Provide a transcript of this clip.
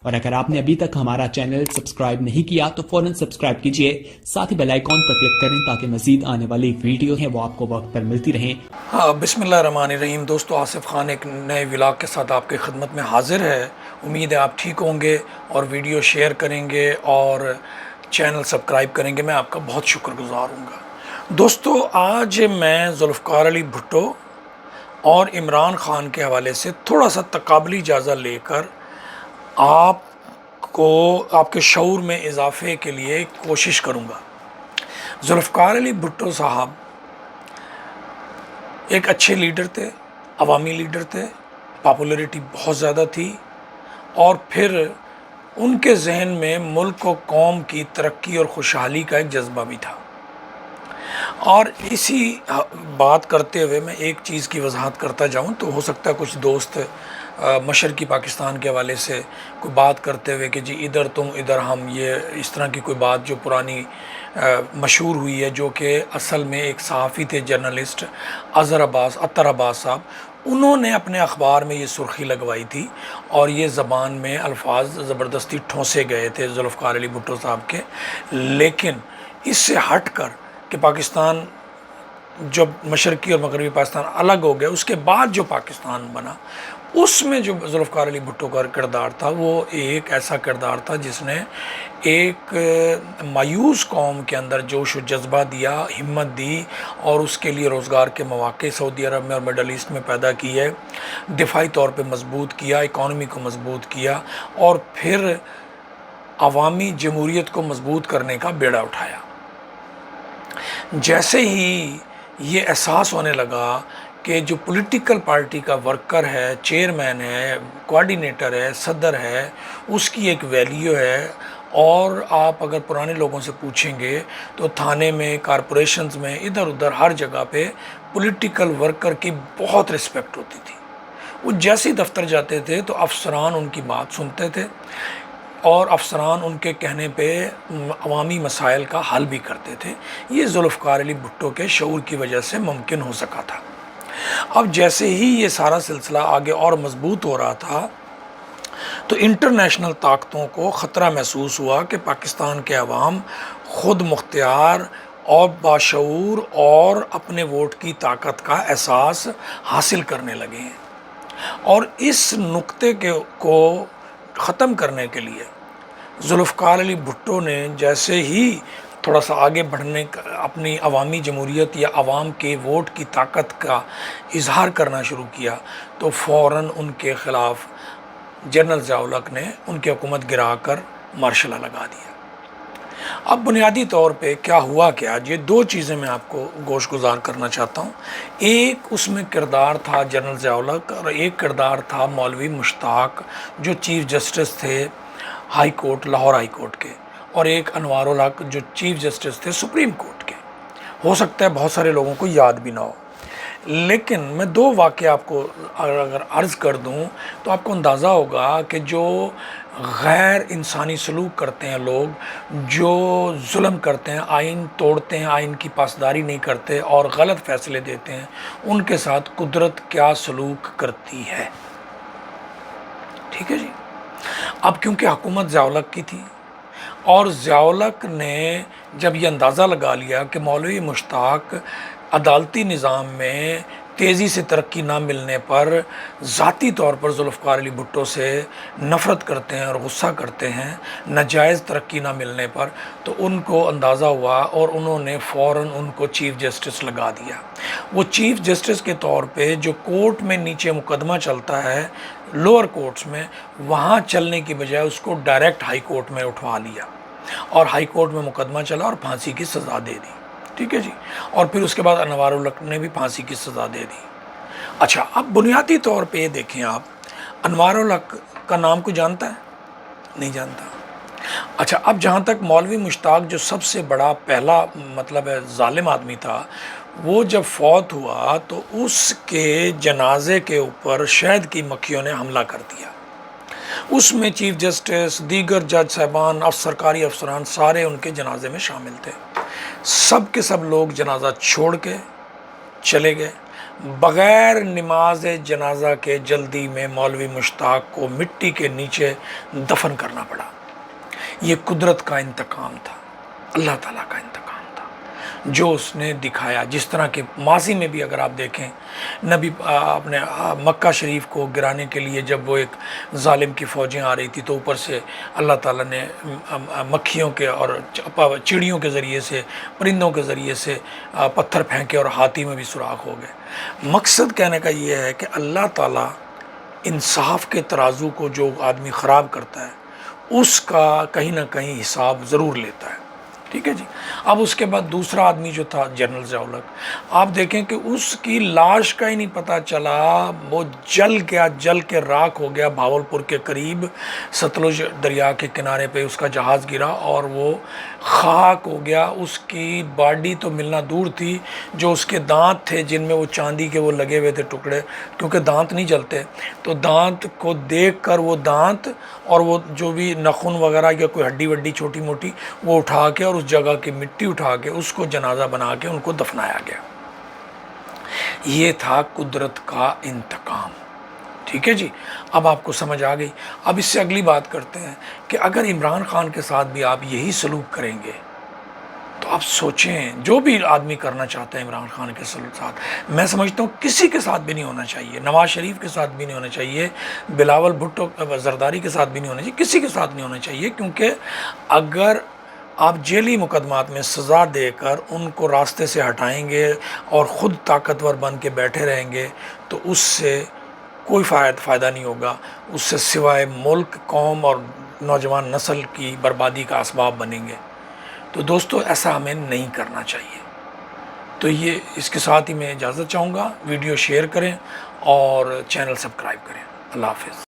اور اگر آپ نے ابھی تک ہمارا چینل سبسکرائب نہیں کیا تو فوراً سبسکرائب کیجئے، ساتھ ہی بیل آئیکن پر کلک کریں تاکہ مزید آنے والی ویڈیو ہیں وہ آپ کو وقت پر ملتی رہیں۔ بسم اللہ الرحمن الرحیم۔ دوستو، آصف خان ایک نئے ولاگ کے ساتھ آپ کی خدمت میں حاضر ہے۔ امید ہے آپ ٹھیک ہوں گے اور ویڈیو شیئر کریں گے اور چینل سبسکرائب کریں گے۔ میں آپ کا بہت شکر گزار ہوں گا۔ دوستو، آج میں ذوالفقار علی بھٹو اور عمران خان کے حوالے سے تھوڑا سا تقابلی جائزہ لے کر آپ کے شعور میں اضافے کے لیے کوشش کروں گا۔ ذوالفقار علی بھٹو صاحب ایک اچھے لیڈر تھے، عوامی لیڈر تھے، پاپولیرٹی بہت زیادہ تھی، اور پھر ان کے ذہن میں ملک و قوم کی ترقی اور خوشحالی کا ایک جذبہ بھی تھا۔ اور اسی بات کرتے ہوئے میں ایک چیز کی وضاحت کرتا جاؤں تو ہو سکتا ہے کچھ دوست مشرقی پاکستان کے حوالے سے کوئی بات کرتے ہوئے کہ جی ادھر تم ادھر ہم، یہ اس طرح کی کوئی بات جو پرانی مشہور ہوئی ہے، جو کہ اصل میں ایک صحافی تھے، جرنلسٹ اطہر عباس صاحب، انہوں نے اپنے اخبار میں یہ سرخی لگوائی تھی اور یہ زبان میں الفاظ زبردستی ٹھونسے گئے تھے ذوالفقار علی بھٹو صاحب کے۔ لیکن اس سے ہٹ کر کہ پاکستان جب مشرقی اور مغربی پاکستان الگ ہو گیا، اس کے بعد جو پاکستان بنا، اس میں جو ذوالفقار علی بھٹو کا کردار تھا وہ ایک ایسا کردار تھا جس نے ایک مایوس قوم کے اندر جوش و جذبہ دیا، ہمت دی، اور اس کے لیے روزگار کے مواقع سعودی عرب میں اور مڈل ایسٹ میں پیدا کیے، دفاعی طور پہ مضبوط کیا، اکانومی کو مضبوط کیا، اور پھر عوامی جمہوریت کو مضبوط کرنے کا بیڑا اٹھایا۔ جیسے ہی یہ احساس ہونے لگا کہ جو پولیٹیکل پارٹی کا ورکر ہے، چیئرمین ہے، کوارڈینیٹر ہے، صدر ہے، اس کی ایک ویلیو ہے، اور آپ اگر پرانے لوگوں سے پوچھیں گے تو تھانے میں، کارپوریشنز میں، ادھر ادھر ہر جگہ پہ پولیٹیکل ورکر کی بہت رسپیکٹ ہوتی تھی۔ وہ جیسے ہی دفتر جاتے تھے تو افسران ان کی بات سنتے تھے، اور افسران ان کے کہنے پہ عوامی مسائل کا حل بھی کرتے تھے۔ یہ ذوالفقار علی بھٹو کے شعور کی وجہ سے ممکن ہو سکا تھا۔ اب جیسے ہی یہ سارا سلسلہ آگے اور مضبوط ہو رہا تھا تو انٹرنیشنل طاقتوں کو خطرہ محسوس ہوا کہ پاکستان کے عوام خود مختار اور باشعور اور اپنے ووٹ کی طاقت کا احساس حاصل کرنے لگے ہیں، اور اس نقطے کو ختم کرنے کے لیے ذوالفقار علی بھٹو نے جیسے ہی تھوڑا سا آگے بڑھنے کا، اپنی عوامی جمہوریت یا عوام کے ووٹ کی طاقت کا اظہار کرنا شروع کیا، تو فوراً ان کے خلاف جنرل ضیاء الحق نے ان کی حکومت گرا کر مارشل لا لگا دیا۔ اب بنیادی طور پہ کیا ہوا کہ آج یہ دو چیزیں میں آپ کو گوش گزار کرنا چاہتا ہوں۔ ایک اس میں کردار تھا جنرل ضیاء الحق، اور ایک کردار تھا مولوی مشتاق جو چیف جسٹس تھے high court, Lahore high court کے، اور ایک انوار الحق جو چیف جسٹس تھے سپریم کورٹ کے۔ ہو سکتا ہے بہت سارے لوگوں کو یاد بھی نہ ہو، لیکن میں دو واقعہ آپ کو اگر عرض کر دوں تو آپ کو اندازہ ہوگا کہ جو غیر انسانی سلوک کرتے ہیں لوگ، جو ظلم کرتے ہیں، آئین توڑتے ہیں، آئین کی پاسداری نہیں کرتے اور غلط فیصلے دیتے ہیں، ان کے ساتھ قدرت کیا سلوک کرتی ہے۔ ٹھیک ہے جی۔ اب کیونکہ حکومت ضیاء الحق کی تھی، اور ضیاء الحق نے جب یہ اندازہ لگا لیا کہ مولوی مشتاق عدالتی نظام میں تیزی سے ترقی نہ ملنے پر ذاتی طور پر ذوالفقار علی بھٹو سے نفرت کرتے ہیں اور غصہ کرتے ہیں، ناجائز ترقی نہ ملنے پر، تو ان کو اندازہ ہوا اور انہوں نے فوراً ان کو چیف جسٹس لگا دیا۔ وہ چیف جسٹس کے طور پہ جو کورٹ میں نیچے مقدمہ چلتا ہے، لوور کورٹس میں، وہاں چلنے کی بجائے اس کو ڈائریکٹ ہائی کورٹ میں اٹھوا لیا، اور ہائی کورٹ میں مقدمہ چلا اور پھانسی کی سزا دے دی۔ ٹھیک ہے جی۔ اور پھر اس کے بعد انوار الحق نے بھی پھانسی کی سزا دے دی۔ اچھا، اب بنیادی طور پہ یہ دیکھیں آپ، انوار الحق کا نام کوئی جانتا ہے؟ نہیں جانتا۔ اچھا، اب جہاں تک مولوی مشتاق جو سب سے بڑا پہلا مطلب ہے ظالم آدمی تھا، وہ جب فوت ہوا تو اس کے جنازے کے اوپر شہد کی مکھیوں نے حملہ کر دیا۔ اس میں چیف جسٹس، دیگر جج صاحبان، سرکاری افسران سارے ان کے جنازے میں شامل تھے۔ سب کے سب لوگ جنازہ چھوڑ کے چلے گئے، بغیر نماز جنازہ کے جلدی میں مولوی مشتاق کو مٹی کے نیچے دفن کرنا پڑا۔ یہ قدرت کا انتقام تھا، اللہ تعالیٰ کا انتقام تھا جو اس نے دکھایا۔ جس طرح کہ ماضی میں بھی اگر آپ دیکھیں، نبی اپنے مکہ شریف کو گرانے کے لیے جب وہ ایک ظالم کی فوجیں آ رہی تھی تو اوپر سے اللہ تعالیٰ نے مکھیوں کے اور چڑیوں کے ذریعے سے، پرندوں کے ذریعے سے پتھر پھینکے اور ہاتھی میں بھی سوراخ ہو گئے۔ مقصد کہنے کا یہ ہے کہ اللہ تعالیٰ انصاف کے ترازو کو جو آدمی خراب کرتا ہے اس کا کہیں نہ کہیں حساب ضرور لیتا ہے، ٹھیک ہے جی۔ اب اس کے بعد دوسرا آدمی جو تھا جنرل ضیاء الحق، آپ دیکھیں کہ اس کی لاش کا ہی نہیں پتہ چلا، وہ جل کے راکھ ہو گیا بھاولپور کے قریب، ستلج دریا کے کنارے پہ اس کا جہاز گرا اور وہ خاک ہو گیا۔ اس کی باڈی تو ملنا دور تھی، جو اس کے دانت تھے جن میں وہ چاندی کے وہ لگے ہوئے تھے ٹکڑے، کیونکہ دانت نہیں جلتے، تو دانت کو دیکھ کر وہ دانت اور وہ جو بھی نخن وغیرہ یا کوئی ہڈی وڈی چھوٹی موٹی وہ اٹھا کے اور اس جگہ کی مٹی اٹھا کے اس کو جنازہ بنا کے ان کو دفنایا گیا۔ یہ تھا قدرت کا انتقام، ٹھیک ہے جی۔ اب آپ کو سمجھ آ گئی۔ اب اس سے اگلی بات کرتے ہیں کہ اگر عمران خان کے ساتھ بھی آپ یہی سلوک کریں گے تو آپ سوچیں، جو بھی آدمی کرنا چاہتا ہے عمران خان کے ساتھ، میں سمجھتا ہوں کسی کے ساتھ بھی نہیں ہونا چاہیے، نواز شریف کے ساتھ بھی نہیں ہونا چاہیے، بلاول بھٹو زرداری کے ساتھ بھی نہیں ہونا چاہیے، کسی کے ساتھ نہیں ہونا چاہیے، کیونکہ اگر آپ جیلی مقدمات میں سزا دے کر ان کو راستے سے ہٹائیں گے اور خود طاقتور بن کے بیٹھے رہیں گے تو اس سے کوئی فائدہ نہیں ہوگا، اس سے سوائے ملک، قوم اور نوجوان نسل کی بربادی کا اسباب بنیں گے۔ تو دوستو ایسا ہمیں نہیں کرنا چاہیے۔ تو یہ اس کے ساتھ ہی میں اجازت چاہوں گا، ویڈیو شیئر کریں اور چینل سبسکرائب کریں۔ اللہ حافظ۔